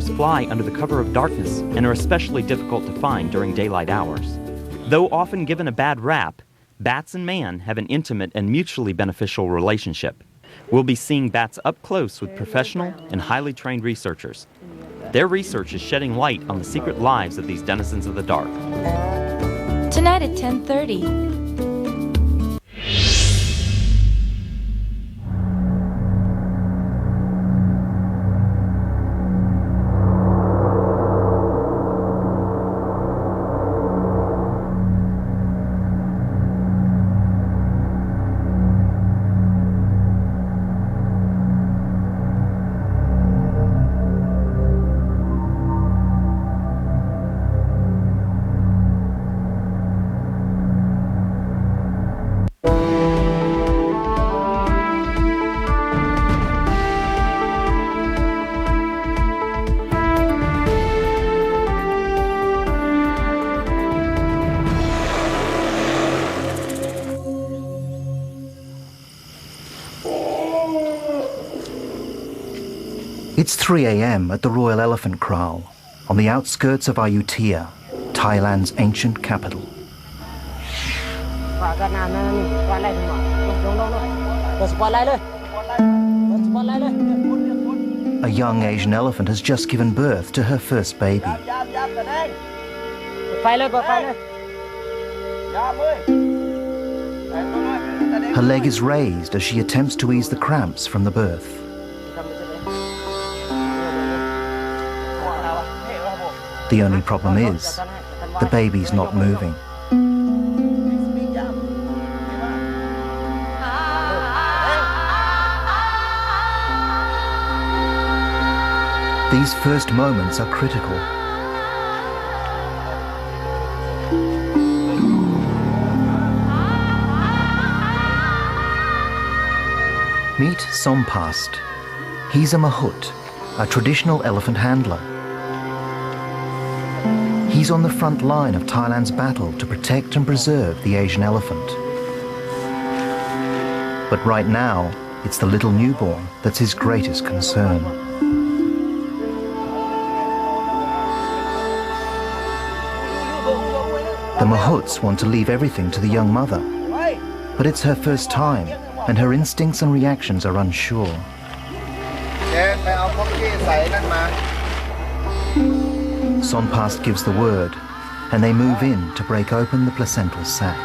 predators fly under the cover of darkness and are especially difficult to find during daylight hours. Though often given a bad rap, bats and man have an intimate and mutually beneficial relationship. We'll be seeing bats up close with professional and highly trained researchers. Their research is shedding light on the secret lives of these denizens of the dark. Tonight at 10:30. It's 3 a.m. at the Royal Elephant Kraal, on the outskirts of Ayutthaya, Thailand's ancient capital. A young Asian elephant has just given birth to her first baby. Her leg is raised as she attempts to ease the cramps from the birth. The only problem is, the baby's not moving. These first moments are critical. Meet Sompast. He's a Mahout, a traditional elephant handler. He's on the front line of Thailand's battle to protect and preserve the Asian elephant. But right now, it's the little newborn that's his greatest concern. The Mahouts want to leave everything to the young mother, but it's her first time, and her instincts and reactions are unsure. Sompast gives the word, and they move in to break open the placental sac.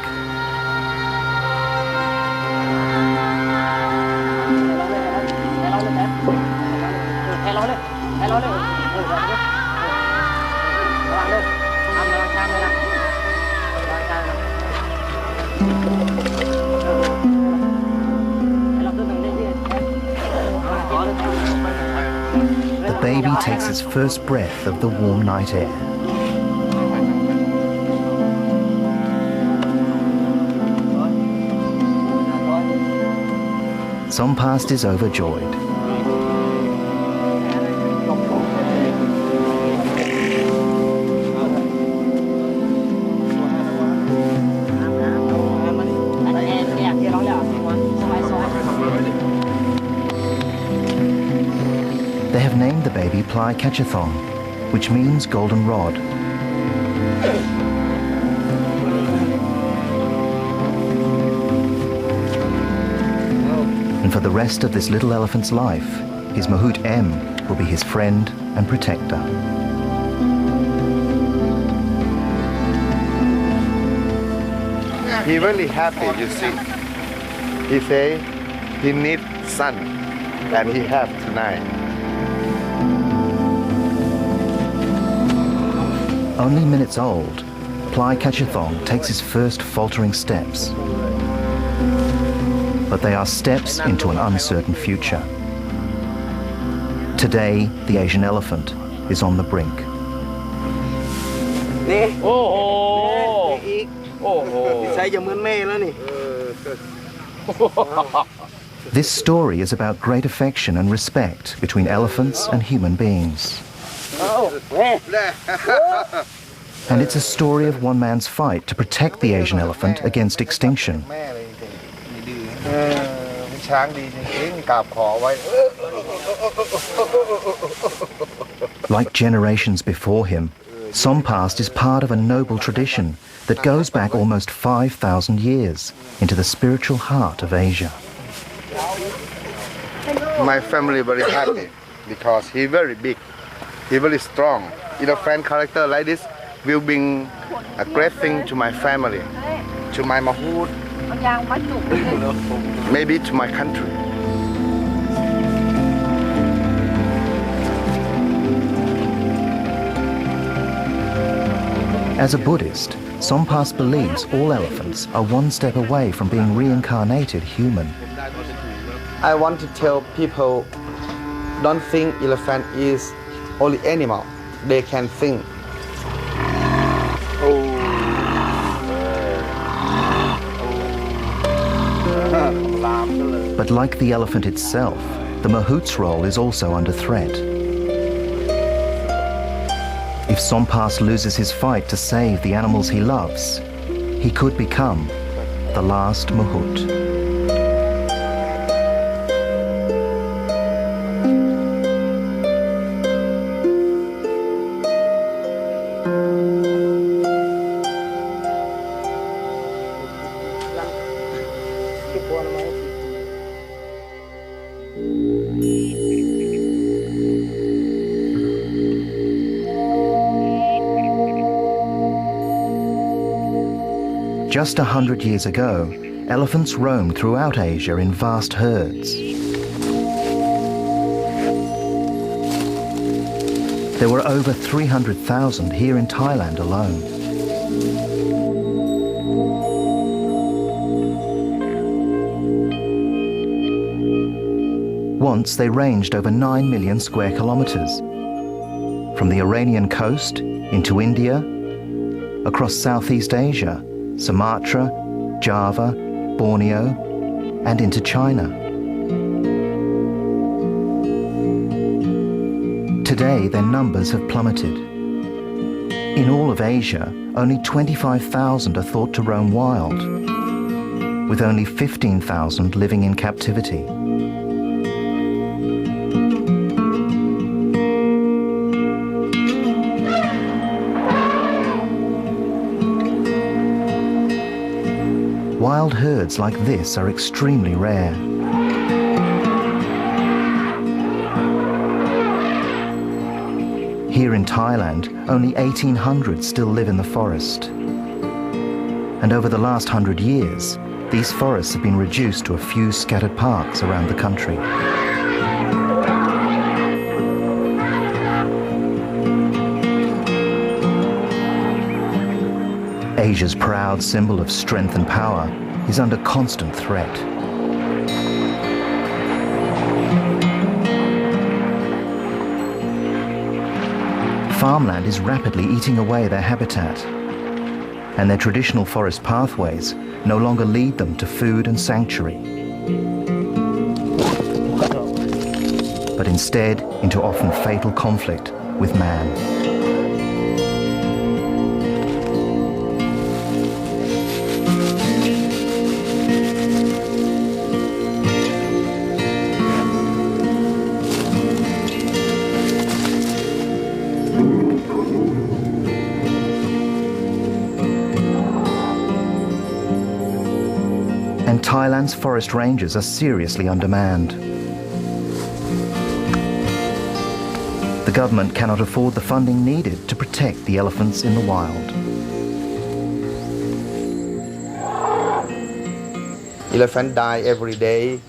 The baby takes its first breath of the warm night air. Sompast is overjoyed. They have named the baby Plai Kachathong, which means golden rod. And for the rest of this little elephant's life, his Mahout M will be his friend and protector. He's really happy, you see. He say he needs sun, and he have tonight. Only minutes old, Plai Kachathong takes his first faltering steps. But they are steps into an uncertain future. Today, the Asian elephant is on the brink. This story is about great affection and respect between elephants and human beings. And it's a story of one man's fight to protect the Asian elephant against extinction. Like generations before him, Sompast is part of a noble tradition that goes back almost 5,000 years into the spiritual heart of Asia. My family very happy because he very big, he very strong. Elephant character like this will bring a great thing to my family, to my Mahout, maybe to my country. As a Buddhist, Sompast believes all elephants are one step away from being reincarnated human. I want to tell people, don't think elephant is only animal. They can think. But like the elephant itself, the Mahout's role is also under threat. If Sompast loses his fight to save the animals he loves, he could become the last Mahout. Just 100 years ago, elephants roamed throughout Asia in vast herds. There were over 300,000 here in Thailand alone. Once they ranged over 9 million square kilometers, from the Iranian coast into India, across Southeast Asia, Sumatra, Java, Borneo, and into China. Today, their numbers have plummeted. In all of Asia, only 25,000 are thought to roam wild, with only 15,000 living in captivity. Wild herds like this are extremely rare. Here in Thailand, only 1,800 still live in the forest. And over the last 100 years, these forests have been reduced to a few scattered parks around the country. Asia's proud symbol of strength and power is under constant threat. Farmland is rapidly eating away their habitat, and their traditional forest pathways no longer lead them to food and sanctuary, but instead into often fatal conflict with man. And Thailand's forest ranges are seriously undermanned. The government cannot afford the funding needed to protect the elephants in the wild. Elephant die every day.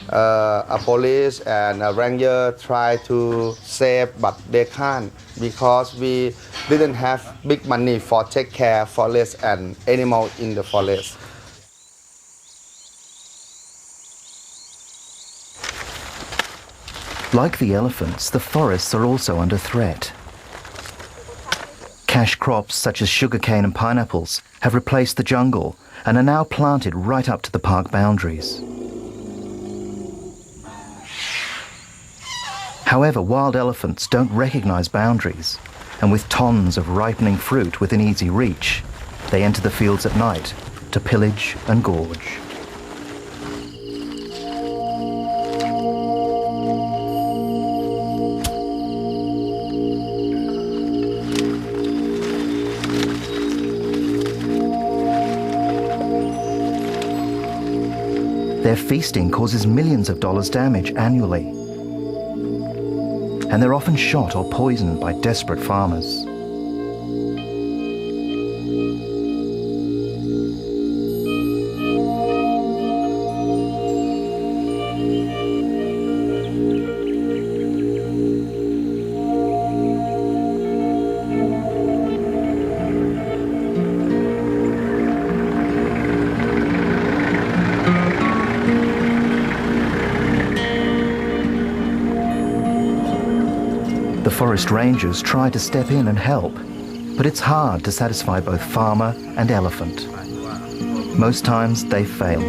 A police and a ranger try to save, but they can't because we didn't have big money for take care forest and animal in the forest. Like the elephants, the forests are also under threat. Cash crops such as sugarcane and pineapples have replaced the jungle and are now planted right up to the park boundaries. However, wild elephants don't recognize boundaries, and with tons of ripening fruit within easy reach, they enter the fields at night to pillage and gorge. Their feasting causes millions of dollars damage annually. And they're often shot or poisoned by desperate farmers. The forest rangers try to step in and help, but it's hard to satisfy both farmer and elephant. Most times they fail.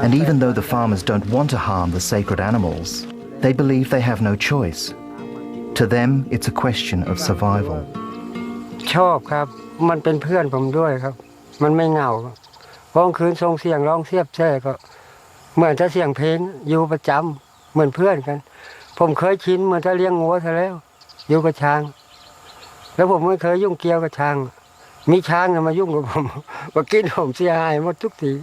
And even though the farmers don't want to harm the sacred animals, they believe they have no choice. To them, it's a question of survival. ชอบครับมันเป็นเพื่อนผมด้วยครับมันไม่เหงาเพราะคืนส่งเสียงร้องเสียบแซ่ก็เหมือนจะเสียงเพลงอยู่ประจำเหมือนเพื่อนกันผมเคยชินเหมือนจะเลี้ยงงัวซะแล้วอยู่กับช้างแล้วผมไม่เคยยุ่งเกี่ยวกับช้างมีช้างมายุ่งกับผมมากินผมเสียหายหมดทุกที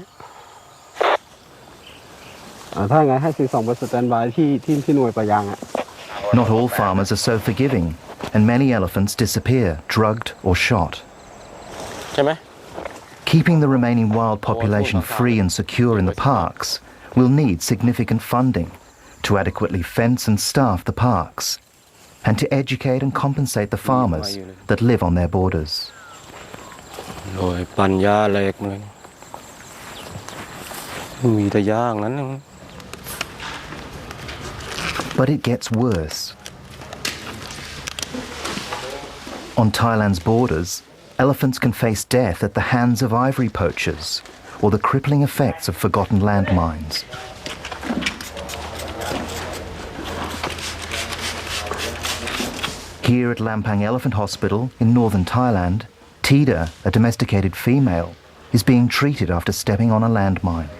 ถ้าไงให้42บนสแตนด์บายที่หน่วยปะยางNot all farmers are so forgiving, and many elephants disappear, drugged or shot. Keeping the remaining wild population free and secure in the parks will need significant funding to adequately fence and staff the parks, and to educate and compensate the farmers that live on their borders. But it gets worse. On Thailand's borders, elephants can face death at the hands of ivory poachers or the crippling effects of forgotten landmines. Here at Lampang Elephant Hospital in northern Thailand, Tida, a domesticated female, is being treated after stepping on a landmine.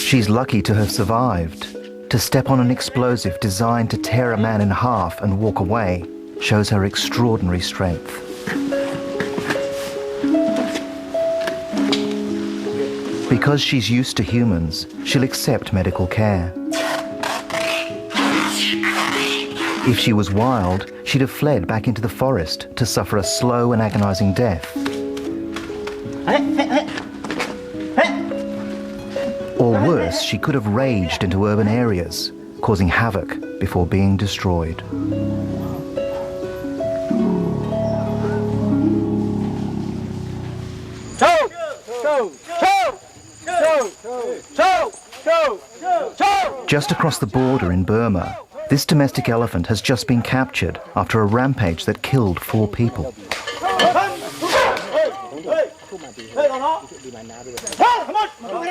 She's lucky to have survived. To step on an explosive designed to tear a man in half and walk away shows her extraordinary strength. Because she's used to humans, she'll accept medical care. If she was wild, she'd have fled back into the forest to suffer a slow and agonizing death. Or worse, she could have raged into urban areas, causing havoc before being destroyed. Just across the border in Burma, this domestic elephant has just been captured after a rampage that killed 4 people.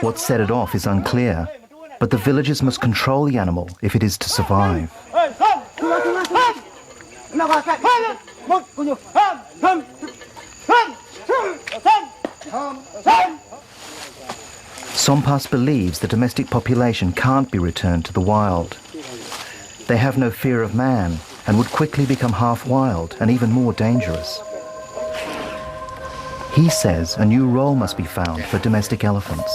What set it off is unclear, but the villagers must control the animal if it is to survive. Sompas believes the domestic population can't be returned to the wild. They have no fear of man and would quickly become half wild and even more dangerous. He says a new role must be found for domestic elephants.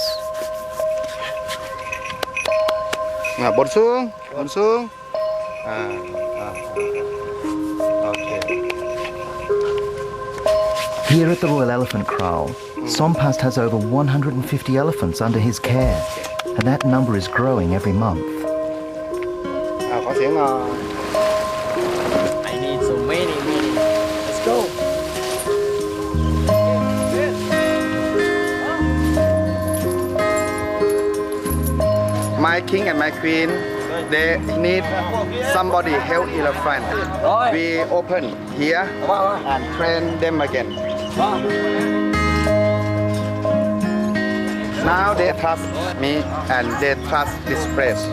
Here at the Royal Elephant Kraal, Sompast has over 150 elephants under his care, and that number is growing every month. I need so many. Let's go. My king and my queen, they need somebody help elephant. We open here and train them again. Now they trust me and they trust this place.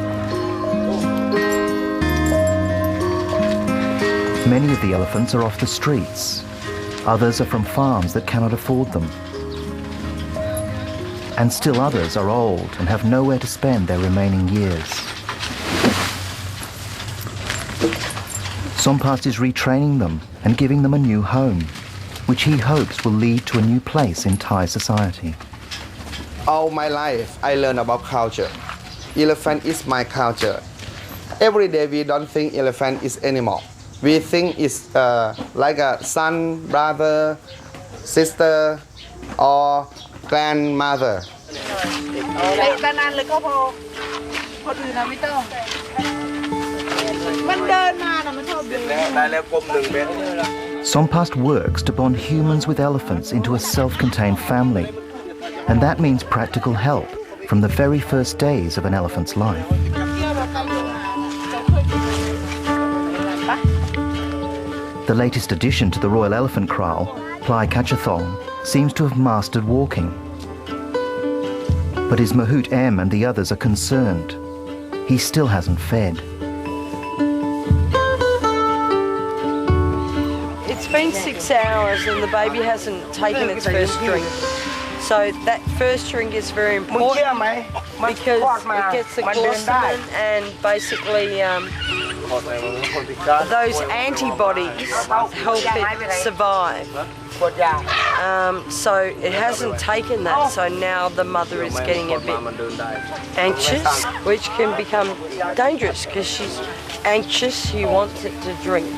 Many of the elephants are off the streets. Others are from farms that cannot afford them. And still others are old and have nowhere to spend their remaining years. Sompast is retraining them and giving them a new home, which he hopes will lead to a new place in Thai society. All my life, I learn about culture. Elephant is my culture. Every day we don't think elephant is animal. We think it's like a son, brother, sister, or grandmother. Sompast works to bond humans with elephants into a self-contained family, and that means practical help from the very first days of an elephant's life. The latest addition to the Royal Elephant Kraal, Plai Kachathong, seems to have mastered walking. But his Mahout M and the others are concerned. He still hasn't fed. It's been 6 hours and the baby hasn't taken its first drink. So that first drink is very important because it gets the glycerin and basically those antibodies help it survive. So it hasn't taken that, so now the mother is getting a bit anxious, which can become dangerous because she's anxious, she wants it to drink.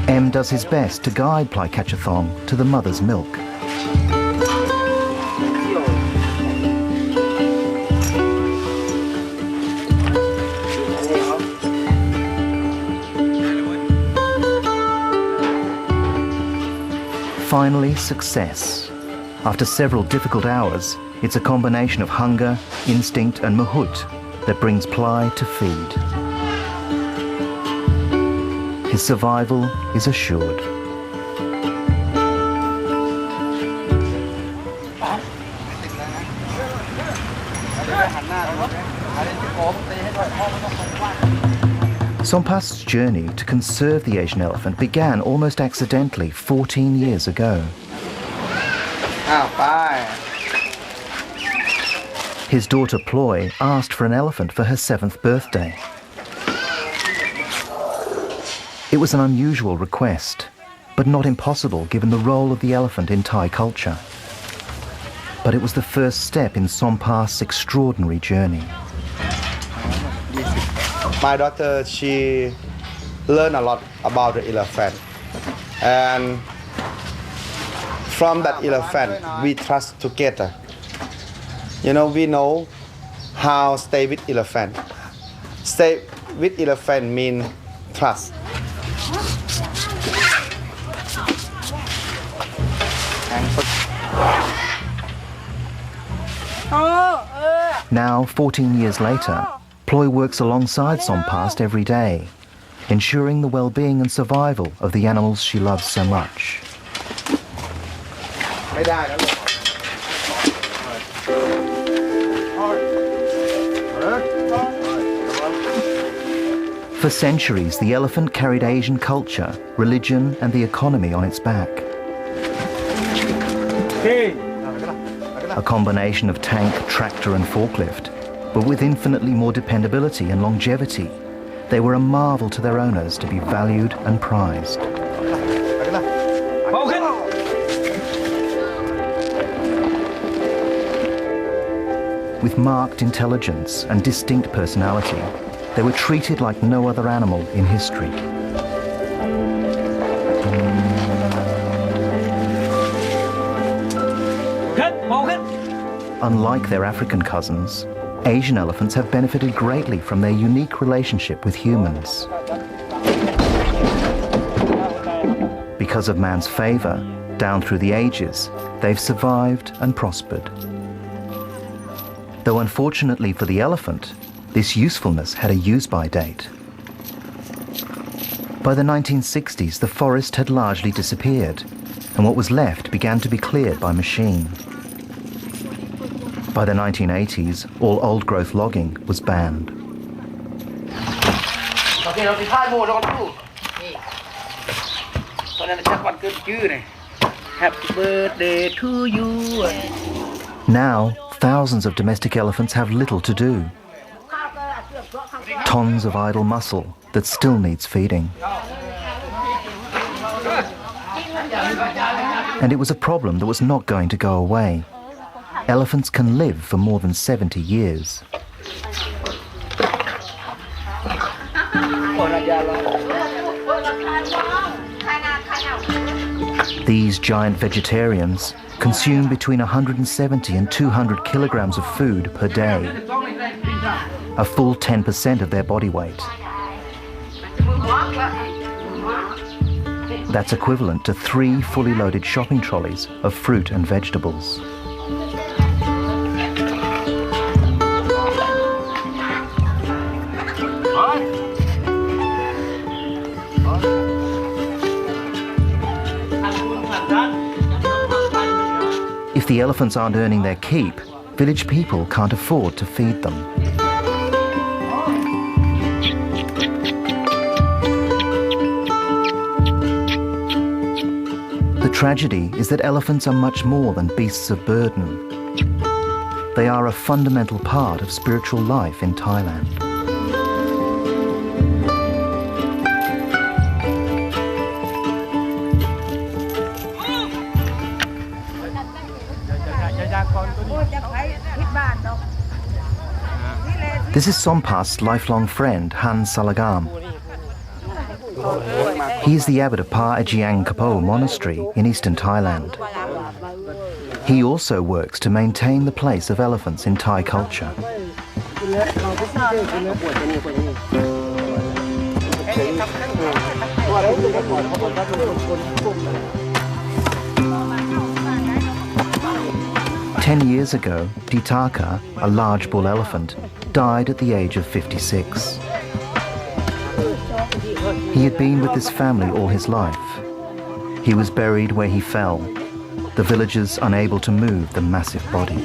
M does his best to guide Plai Kachathong to the mother's milk. Finally, success. After several difficult hours, it's a combination of hunger, instinct and Mahout that brings Plai to feed. His survival is assured. Sompast's journey to conserve the Asian elephant began almost accidentally 14 years ago. His daughter Ploy asked for an elephant for her 7th birthday. It was an unusual request, but not impossible given the role of the elephant in Thai culture. But it was the first step in Sompast's extraordinary journey. My daughter, she learned a lot about the elephant. And from that elephant, we trust together. You know, we know how stay with elephant. Stay with elephant means trust. Now, 14 years later, Ploy works alongside Sompast every day, ensuring the well-being and survival of the animals she loves so much. For centuries, the elephant carried Asian culture, religion, and the economy on its back. A combination of tank, tractor, and forklift, but with infinitely more dependability and longevity, they were a marvel to their owners to be valued and prized. With marked intelligence and distinct personality, they were treated like no other animal in history. Unlike their African cousins, Asian elephants have benefited greatly from their unique relationship with humans. Because of man's favor, down through the ages, they've survived and prospered. Though unfortunately for the elephant, this usefulness had a use-by date. By the 1960s, the forest had largely disappeared, and what was left began to be cleared by machine. By the 1980s, all old-growth logging was banned. Happy birthday to you. Now, thousands of domestic elephants have little to do. Tons of idle muscle that still needs feeding. And it was a problem that was not going to go away. Elephants can live for more than 70 years. These giant vegetarians consume between 170 and 200 kilograms of food per day, a full 10% of their body weight. That's equivalent to 3 fully loaded shopping trolleys of fruit and vegetables. If the elephants aren't earning their keep, village people can't afford to feed them. The tragedy is that elephants are much more than beasts of burden. They are a fundamental part of spiritual life in Thailand. This is Sompas's lifelong friend, Han Salagam. He is the abbot of Pa Ajiang Kapo Monastery in eastern Thailand. He also works to maintain the place of elephants in Thai culture. Ten years ago, Ditaka, a large bull elephant, died at the age of 56. He had been with this family all his life. He was buried where he fell, the villagers unable to move the massive body.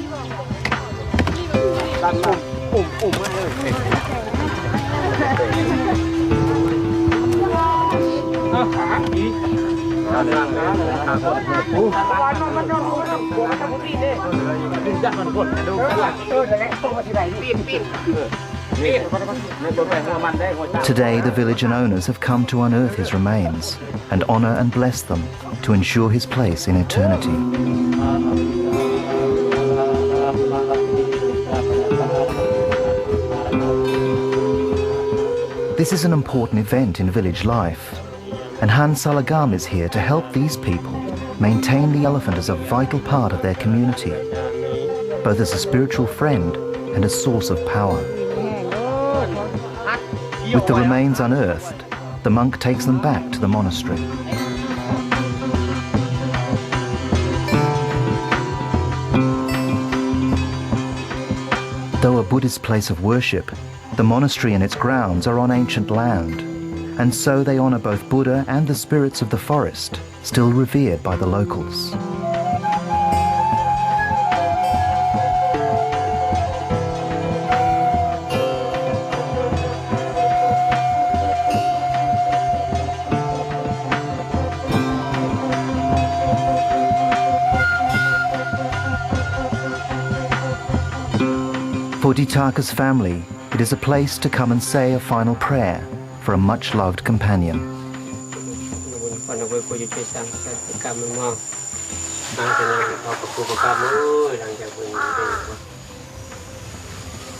Today, the village and owners have come to unearth his remains and honor and bless them to ensure his place in eternity. This is an important event in village life, and Han Salagam is here to help these people maintain the elephant as a vital part of their community, both as a spiritual friend and a source of power. With the remains unearthed, the monk takes them back to the monastery. Though a Buddhist place of worship, the monastery and its grounds are on ancient land, and so they honor both Buddha and the spirits of the forest, still revered by the locals. For Ditaka's family, it is a place to come and say a final prayer for a much-loved companion.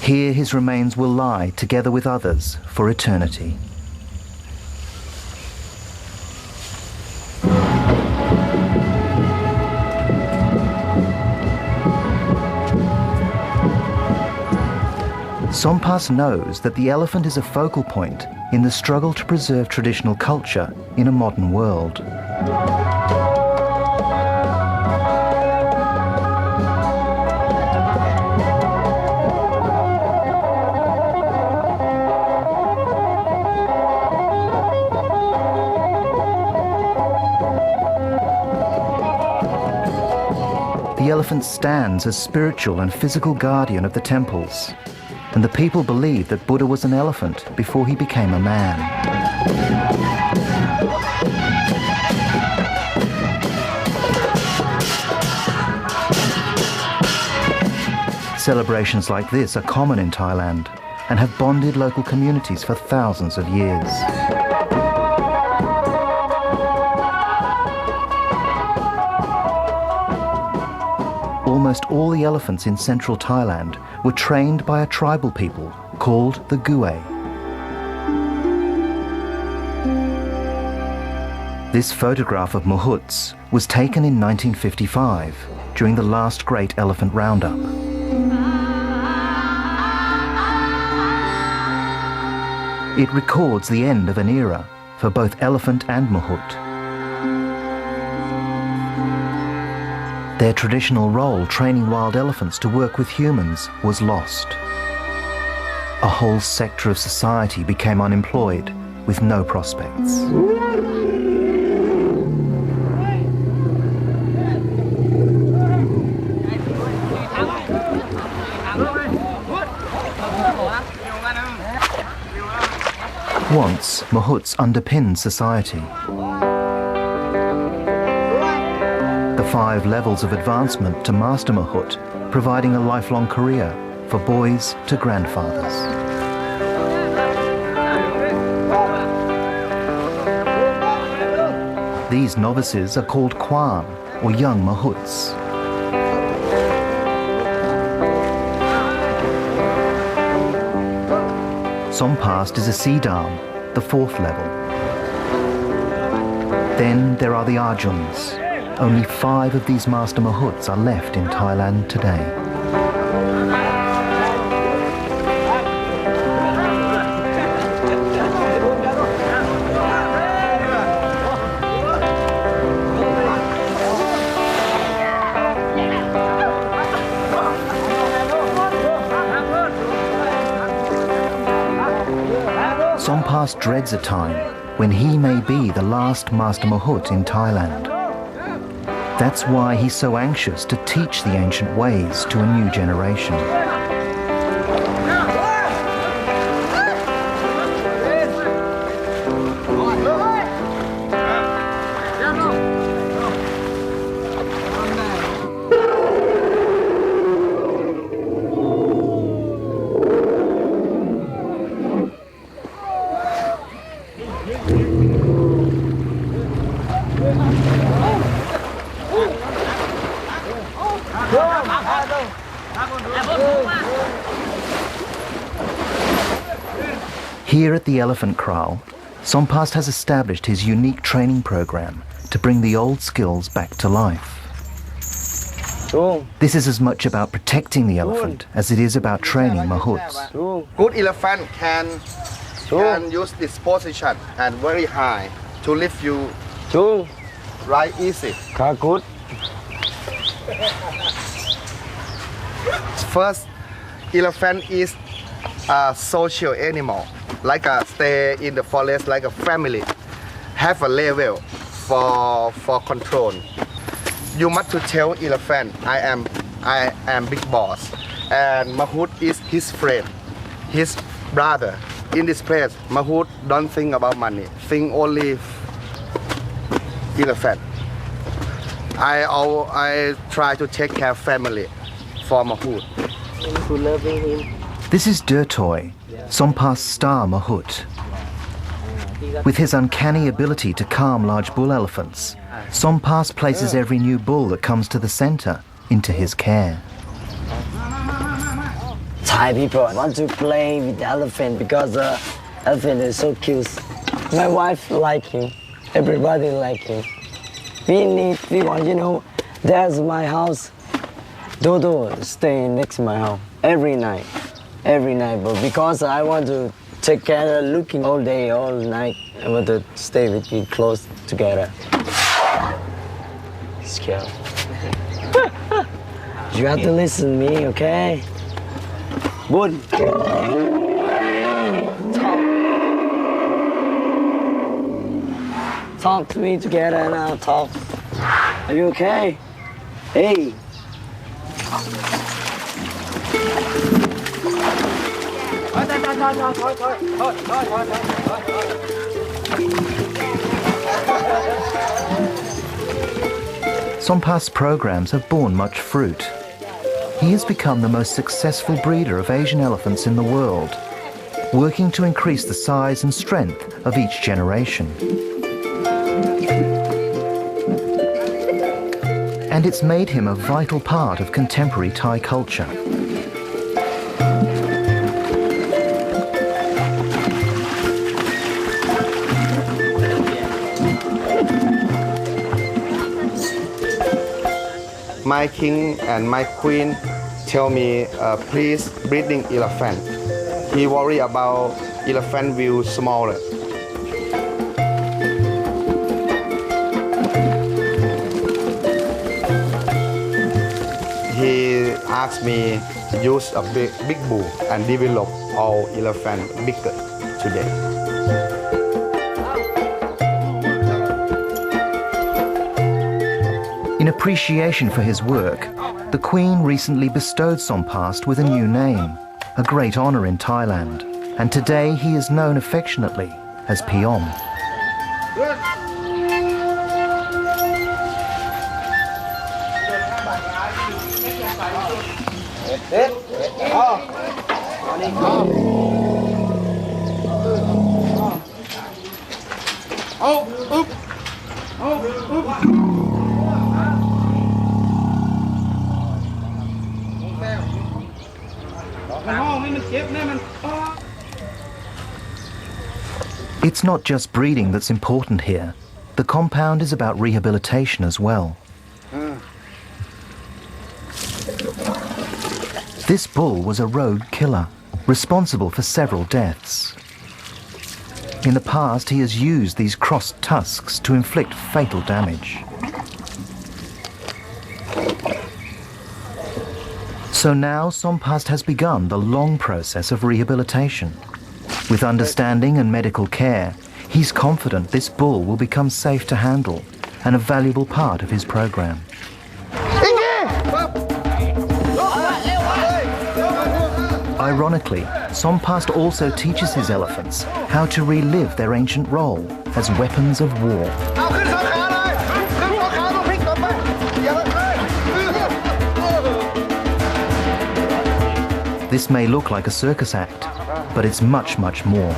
Here his remains will lie together with others for eternity. Sompas knows that the elephant is a focal point in the struggle to preserve traditional culture in a modern world. elephant stands as spiritual and physical guardian of the temples, and the people believed that Buddha was an elephant before he became a man. Celebrations like this are common in Thailand and have bonded local communities for thousands of years. Almost all the elephants in central Thailand were trained by a tribal people called the Gue. This photograph of Mahouts was taken in 1955 during the last Great Elephant Roundup. It records the end of an era for both elephant and Mahout. Their traditional role training wild elephants to work with humans was lost. A whole sector of society became unemployed with no prospects. Once, Mahouts underpinned society. The 5 levels of advancement to Master Mahout, providing a lifelong career for boys to grandfathers. These novices are called Kwan, or young Mahouts. Sompast is a Siddham, the 4th level. Then there are the Arjuns. Only 5 of these Master Mahouts are left in Thailand today. Sompast dreads a time when he may be the last Master Mahout in Thailand. That's why he's so anxious to teach the ancient ways to a new generation. Here at the Elephant Kraal, Sompast has established his unique training program to bring the old skills back to life. This is as much about protecting the elephant as it is about training Mahouts. Good elephant can use this position and very high to lift you right easy. Good. First, elephant is a social animal, like a stay in the forest like a family, have a level for control. You must to tell elephant, I am big boss, and Mahout is his friend, his brother. In this place, Mahout don't think about money, think only elephant. I try to take care of family for Mahout. This is Durtoy, Sompast's star Mahout. With his uncanny ability to calm large bull elephants, Sompast places every new bull that comes to the center into his care. Thai people want to play with the elephant because the elephant is so cute. My wife like him. Everybody like him. We want, there's my house. Dodo stay next to my house every night. But because I want to take care of looking all day, all night, I want to stay with you close together. Scared. You have to listen to me, okay? Good. Talk to me together now, talk. Are you okay? Hey, Sompas's programs have borne much fruit. He has become the most successful breeder of Asian elephants in the world, working to increase the size and strength of each generation. And it's made him a vital part of contemporary Thai culture. My king and my queen tell me, please breeding elephant. He worry about elephant will smaller. He asked me to use a big bull and develop all elephant bigger today. In appreciation for his work, the Queen recently bestowed Sompas with a new name, a great honor in Thailand, and today he is known affectionately as Piom. It's not just breeding that's important here. The compound is about rehabilitation as well. This bull was a road killer, responsible for several deaths. In the past, he has used these crossed tusks to inflict fatal damage. So now Sompas has begun the long process of rehabilitation. With understanding and medical care, he's confident this bull will become safe to handle and a valuable part of his program. Ironically, Sompas also teaches his elephants how to relive their ancient role as weapons of war. This may look like a circus act, but it's much, much more.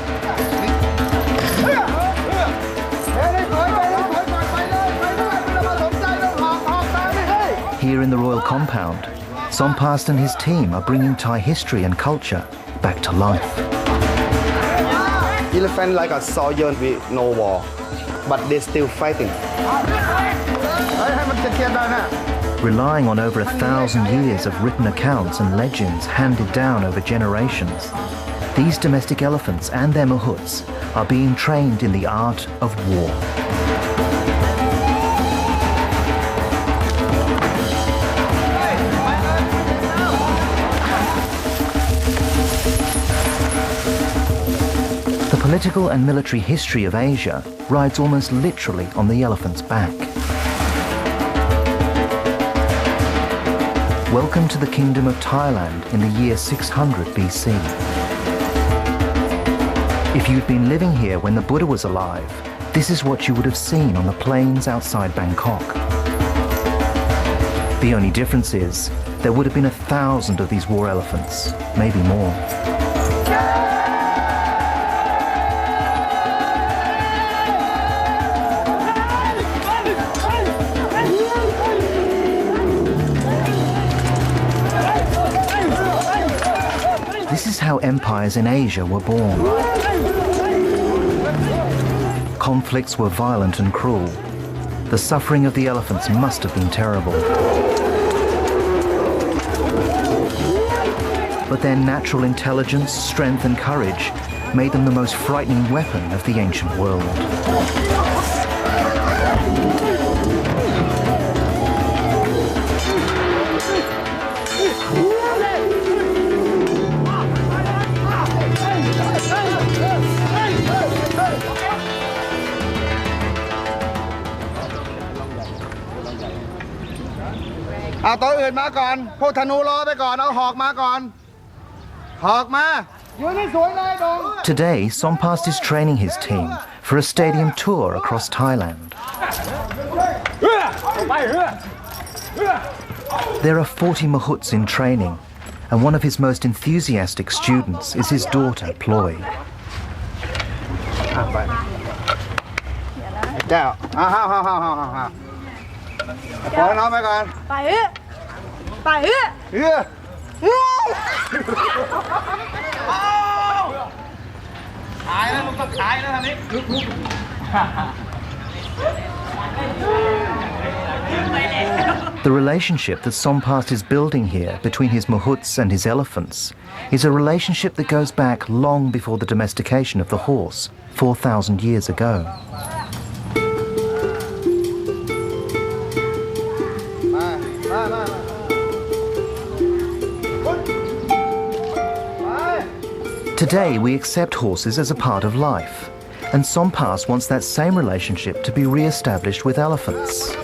Here in the royal compound, Sompas and his team are bringing Thai history and culture back to life. Elephant like a soldier with no war, but they're still fighting. Relying on over 1,000 years of written accounts and legends handed down over generations, these domestic elephants and their mahouts are being trained in the art of war. The political and military history of Asia rides almost literally on the elephant's back. Welcome to the Kingdom of Thailand in the year 600 BC. If you'd been living here when the Buddha was alive, this is what you would have seen on the plains outside Bangkok. The only difference is there would have been 1,000 of these war elephants, maybe more. This is how empires in Asia were born. Conflicts were violent and cruel. The suffering of the elephants must have been terrible. But their natural intelligence, strength and courage made them the most frightening weapon of the ancient world. เอาตัวอื่นมาก่อนพวกธนูรอไปก่อนเอาหอกมาก่อนหอกมา Today, Sompast is training his team for a stadium tour across Thailand. There are 40 Mahouts in training, and one of his most enthusiastic students is his daughter, Ploy. แก้วฮ่าปล่อยน้องไปก่อนไปขายแล้วมึงต้องขายแล้วทางนี้ The relationship that Sompast is building here between his Mahouts and his elephants is a relationship that goes back long before the domestication of the horse, 4,000 years ago. Today, we accept horses as a part of life, and Sompast wants that same relationship to be re-established with elephants.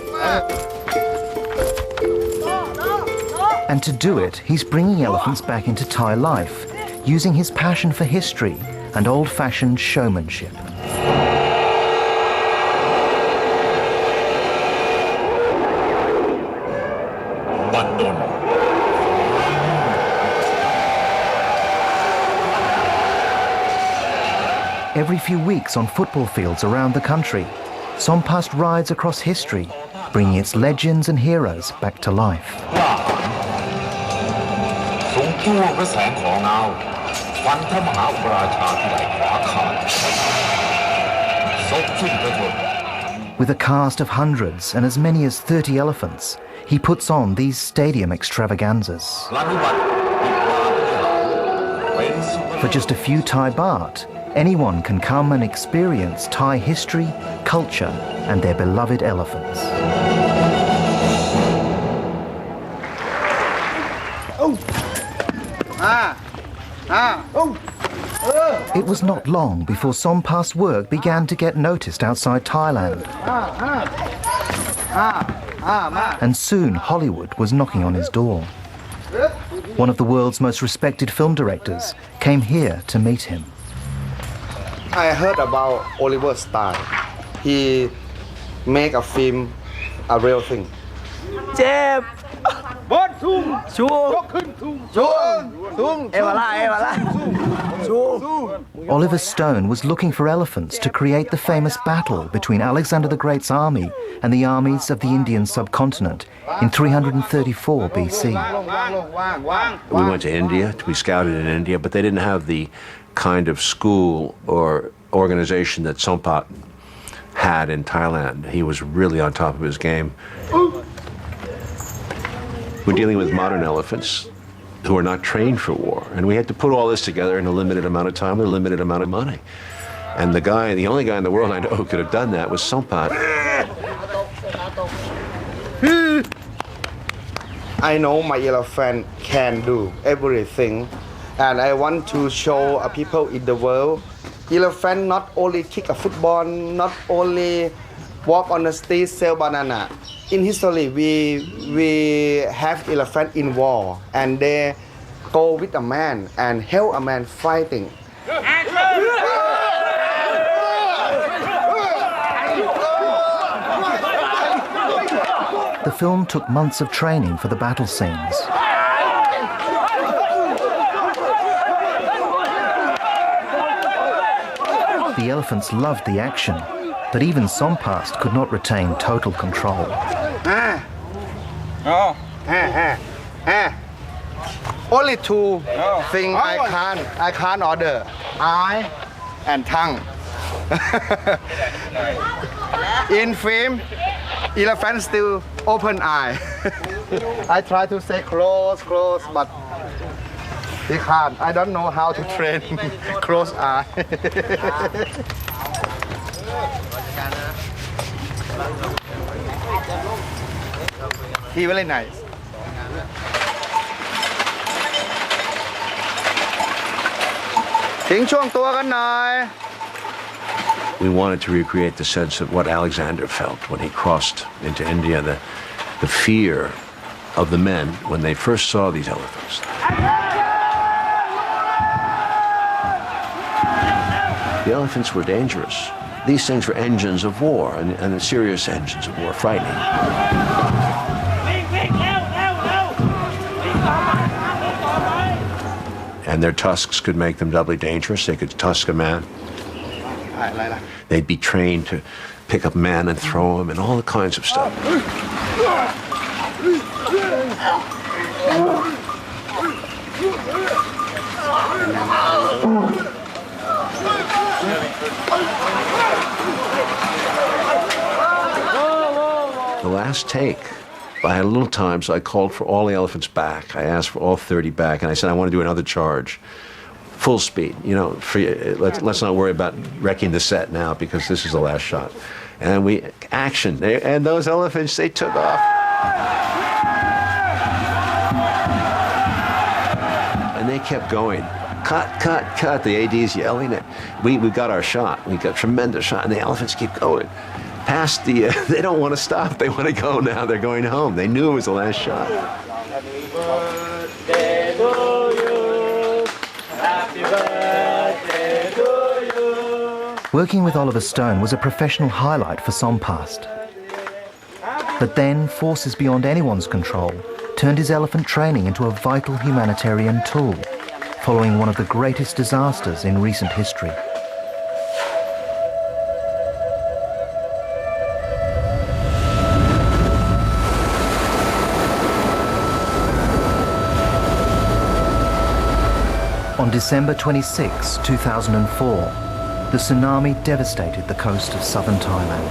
And to do it, he's bringing elephants back into Thai life, using his passion for history and old-fashioned showmanship. Every few weeks on football fields around the country, Sompast rides across history, bringing its legends and heroes back to life. With a cast of hundreds and as many as 30 elephants, he puts on these stadium extravaganzas. For just a few Thai baht, anyone can come and experience Thai history, culture, and their beloved elephants. It was not long before Sompast's work began to get noticed outside Thailand. And soon Hollywood was knocking on his door. One of the world's most respected film directors came here to meet him. I heard about Oliver Stone. He make a film, a real thing. เจ็บ บดทุ่งชูยกขึ้นทุ่งทุ่งเอวาล่าชู Oliver Stone was looking for elephants to create the famous battle between Alexander the Great's army and the armies of the Indian subcontinent in 334 BC. We went to India to be scouted in India, but they didn't have the kind of school or organization that Sompat had in Thailand. He was really on top of his game. We're dealing with modern elephants who are not trained for war, and we had to put all this together in a limited amount of time with a limited amount of money. And the only guy in the world I know who could have done that was Sompat. I know my elephant can do everything, and I want to show people in the world, elephant not only kick a football, not only walk on the street, sell banana. In history, we have elephant in war, and they go with a man and help a man fighting. The film took months of training for the battle scenes. The elephants loved the action, but even Sompast could not retain total control. Only two things I can't order: eye and tongue. In film, elephant still open eye. I try to say close, but he can't. I don't know how to train close eye. He very nice. We wanted to recreate the sense of what Alexander felt when he crossed into India, the fear of the men when they first saw these elephants. The elephants were dangerous. These things were engines of war, and serious engines of war, frightening. And their tusks could make them doubly dangerous. They could tusk a man. They'd be trained to pick up men and throw them and all the kinds of stuff. The last take, I had a little time, so I called for all the elephants back. I asked for all 30 back, and I said, I want to do another charge. Full speed, you know, let's not worry about wrecking the set now because this is the last shot. And action, and those elephants, they took off. And they kept going. Cut, cut, cut, the AD's yelling it. We got our shot, we got a tremendous shot, and the elephants keep going. Past the, they don't want to stop, they want to go now, they're going home. They knew it was the last shot. Happy birthday to you. Happy birthday to you. Working with Oliver Stone was a professional highlight for Sompast. But then, forces beyond anyone's control turned his elephant training into a vital humanitarian tool, following one of the greatest disasters in recent history. On December 26, 2004, the tsunami devastated the coast of southern Thailand.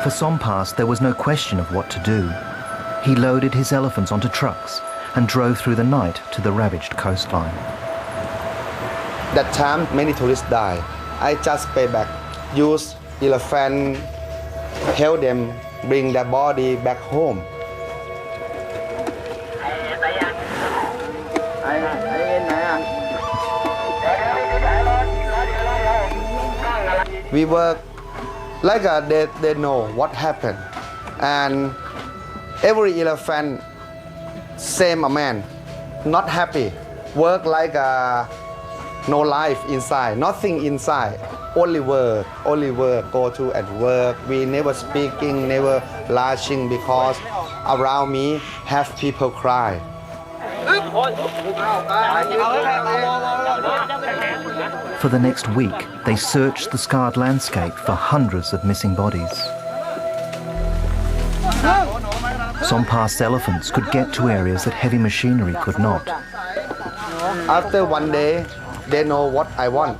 For Sompast, there was no question of what to do. He loaded his elephants onto trucks and drove through the night to the ravaged coastline. That time, many tourists died. I just pay back, use elephant, help them bring their body back home. We work like they know what happened, and every elephant same a man, not happy, work like no life inside, nothing inside, only work, go to and work. We never speaking, never laughing because around me have people cry. For the next week, they searched the scarred landscape for hundreds of missing bodies. Sompast's elephants could get to areas that heavy machinery could not. After one day, they know what I want.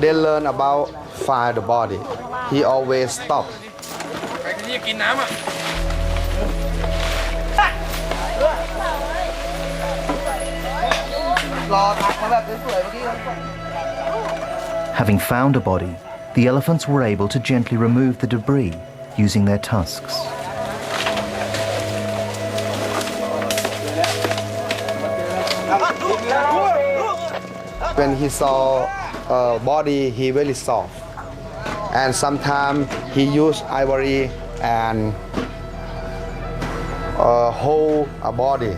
They learn about find the body. He always stop. Having found a body, the elephants were able to gently remove the debris using their tusks. When he saw a body, he very soft. And sometimes he used ivory and hold a body.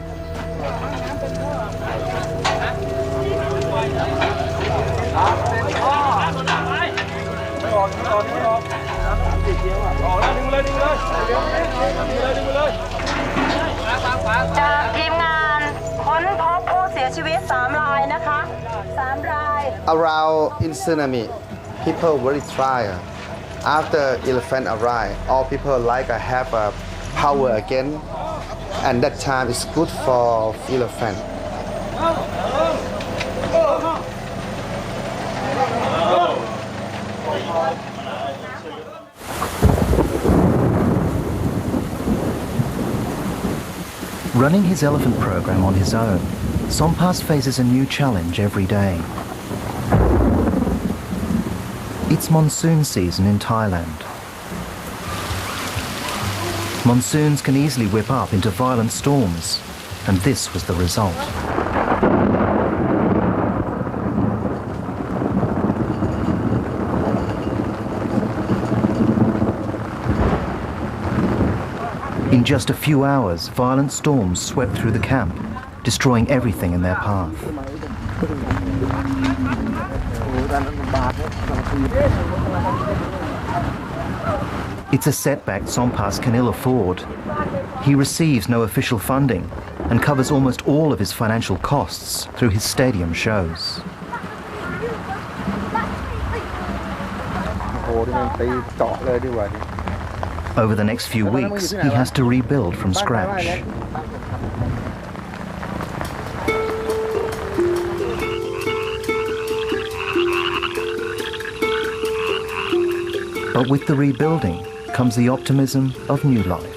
Around in tsunami, people very tired. After elephant arrive, all people like have a power again, and that time is good for elephant. Running his elephant program on his own, Sompast faces a new challenge every day. It's monsoon season in Thailand. Monsoons can easily whip up into violent storms, and this was the result. In just a few hours, violent storms swept through the camp, destroying everything in their path. It's a setback Sompas can ill afford. He receives no official funding and covers almost all of his financial costs through his stadium shows. Over the next few weeks, he has to rebuild from scratch. But with the rebuilding comes the optimism of new life.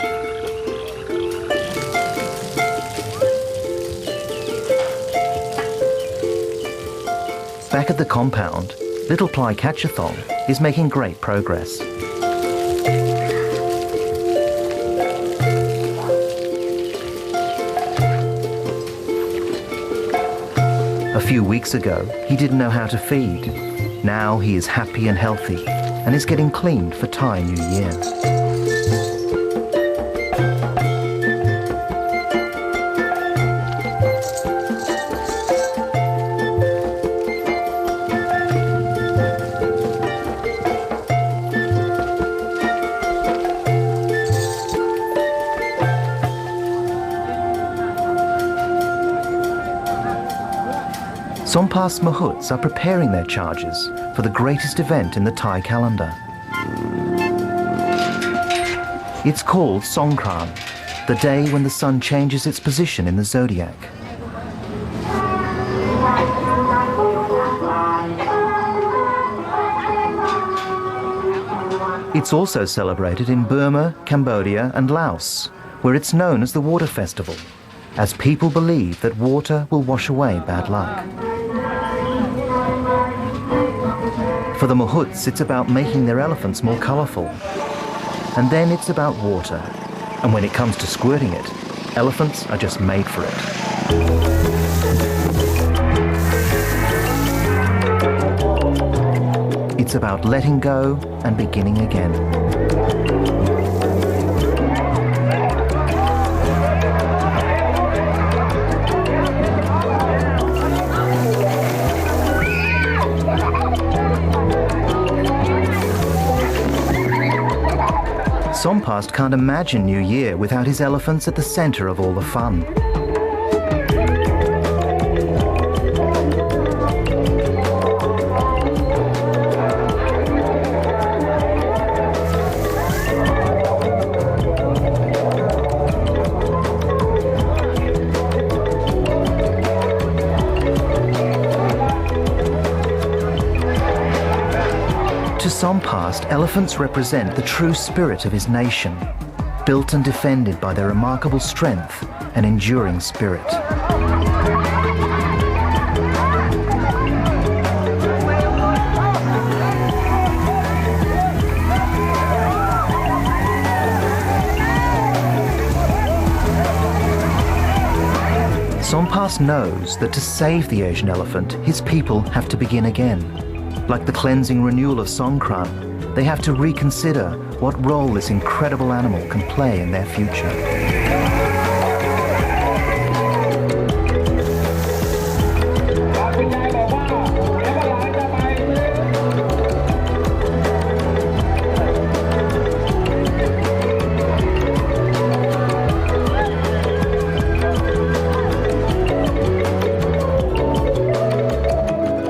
Back at the compound, Little Ply Catchathon is making great progress. A few weeks ago, he didn't know how to feed. Now he is happy and healthy and is getting cleaned for Thai New Year. Sompas Mahouts are preparing their charges for the greatest event in the Thai calendar. It's called Songkran, the day when the sun changes its position in the zodiac. It's also celebrated in Burma, Cambodia and Laos, where it's known as the Water Festival, as people believe that water will wash away bad luck. For the Mahouts, it's about making their elephants more colourful. And then it's about water. And when it comes to squirting it, elephants are just made for it. It's about letting go and beginning again. Sompas can't imagine New Year without his elephants at the centre of all the fun. To Sompas, elephants represent the true spirit of his nation, built and defended by their remarkable strength and enduring spirit. Sompas knows that to save the Asian elephant, his people have to begin again. Like the cleansing renewal of Songkran, they have to reconsider what role this incredible animal can play in their future.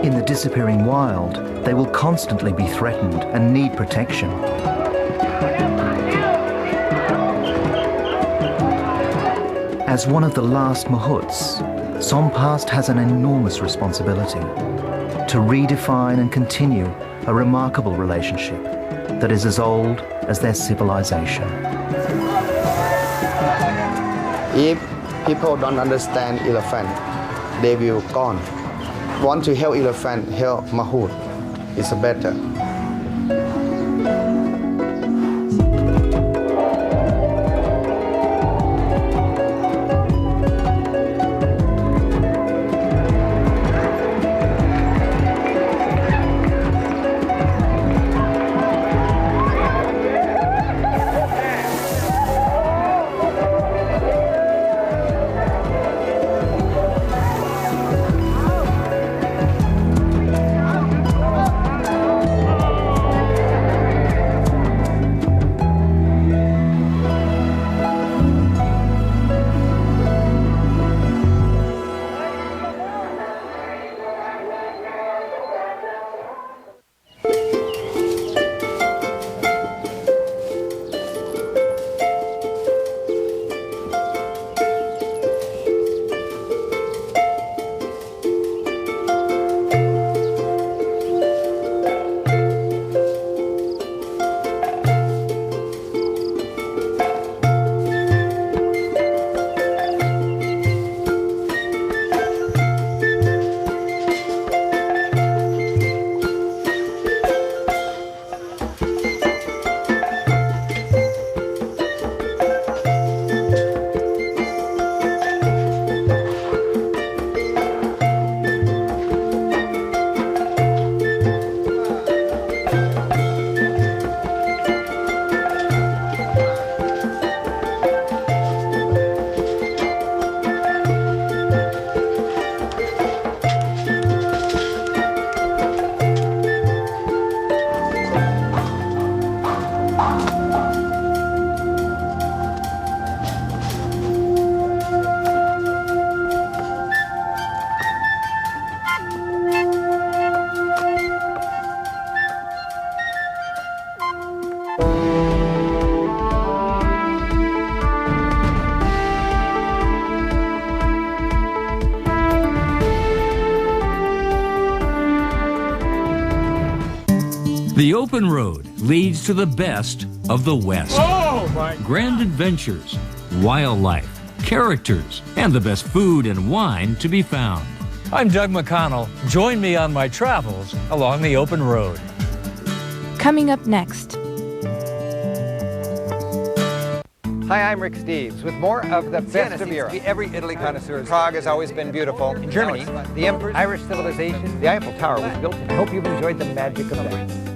In the disappearing wild, they will constantly be threatened and need protection. As one of the last Mahouts, Sompas has an enormous responsibility to redefine and continue a remarkable relationship that is as old as their civilization. If people don't understand elephant, they will gone. Want to help elephant, help Mahout. It's better. The open road leads to the best of the West. Oh, my. Grand adventures, wildlife, characters, and the best food and wine to be found. I'm Doug McConnell. Join me on my travels along the open road. Coming up next. Hi, I'm Rick Steves with more of the best of Europe. Every Italy connoisseur. Prague has always been beautiful. In Germany, the Emperor's Irish civilization, the Eiffel Tower was built to help you enjoy the magic of life.